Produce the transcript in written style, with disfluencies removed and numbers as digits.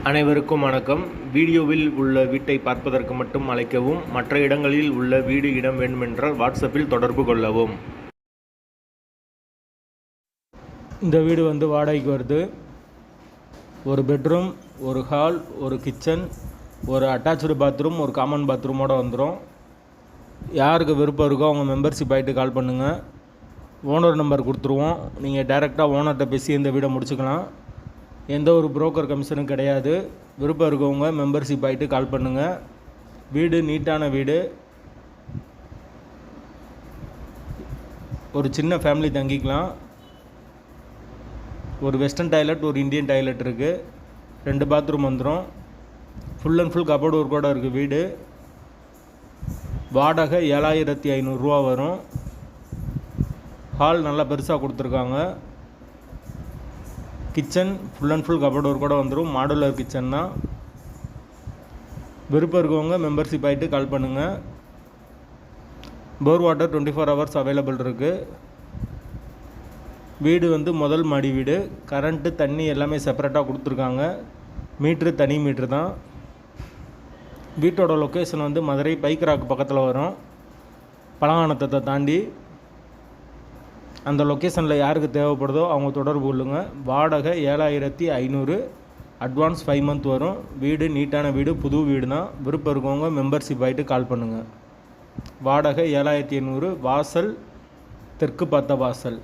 அனைவருக்கும் வணக்கம். வீடியோவில் உள்ள வீட்டை பார்ப்பதற்கு மட்டும் அழைக்கவும். மற்ற இடங்களில் உள்ள வீடு இடம் வேண்டுமென்றால் வாட்ஸ்அப்பில் தொடர்பு கொள்ளவும். இந்த வீடு வாடகைக்கு வருது. ஒரு பெட்ரூம், ஒரு ஹால், ஒரு கிச்சன், ஒரு அட்டாச்சு பாத்ரூம், ஒரு காமன் பாத்ரூமோடு வந்துடும். யாருக்கு விருப்பம் இருக்கோ அவங்க மெம்பர்ஷிப் ஆகிட்டு கால் பண்ணுங்கள். ஓனர் நம்பர் கொடுத்துருவோம். நீங்கள் டைரெக்டாக ஓனர்கிட்ட பேசி இந்த வீடை முடிச்சுக்கலாம். எந்த ஒரு புரோக்கர் கமிஷனும் கிடையாது. விருப்பம் இருக்கவங்க மெம்பர்ஷிப் ஆகிட்டு கால் பண்ணுங்கள். வீடு நீட்டான வீடு. ஒரு சின்ன ஃபேமிலி தங்கிக்கலாம். ஒரு வெஸ்டர்ன் டாய்லெட், ஒரு இந்தியன் டாய்லெட் இருக்குது. 2 பாத்ரூம் வந்துடும். ஃபுல் அண்ட் ஃபுல் கபோர்டு ஒர்க்கோடு இருக்குது வீடு. வாடகை 7500 ரூபா வரும். ஹால் நல்லா பெருசாக கொடுத்துருக்காங்க. Kitchen full and full cupboard ஒர்க்கோட வந்துடும். மாடுலர் கிச்சன் தான். விருப்பம் இருக்கவங்க மெம்பர்ஷிப் ஆகிட்டு கால் பண்ணுங்கள். போர் வாட்டர் 24 ஹவர்ஸ் அவைலபிள் இருக்குது. வீடு முதல் மாடி வீடு. கரண்ட்டு, தண்ணி எல்லாமே செப்பரேட்டாக கொடுத்துருக்காங்க. மீட்ரு தனி மீட்ரு தான். வீட்டோட லொக்கேஷன் மதுரை பைக்ராக் பக்கத்தில் வரும். பழங்கானத்தை தாண்டி. அந்த லொக்கேஷனில் யாருக்கு தேவைப்படுதோ அவங்க தொடர்பு கொள்ளுங்கள். வாடகை 7500, அட்வான்ஸ் 5 மந்த் வரும். வீடு நீட்டான வீடு, புது வீடு தான். விருப்பம் இருக்கவங்க மெம்பர்ஷிப் ஆகிட்டு கால் பண்ணுங்கள். வாடகை 7500. வாசல் தெற்கு பார்த்த வாசல்.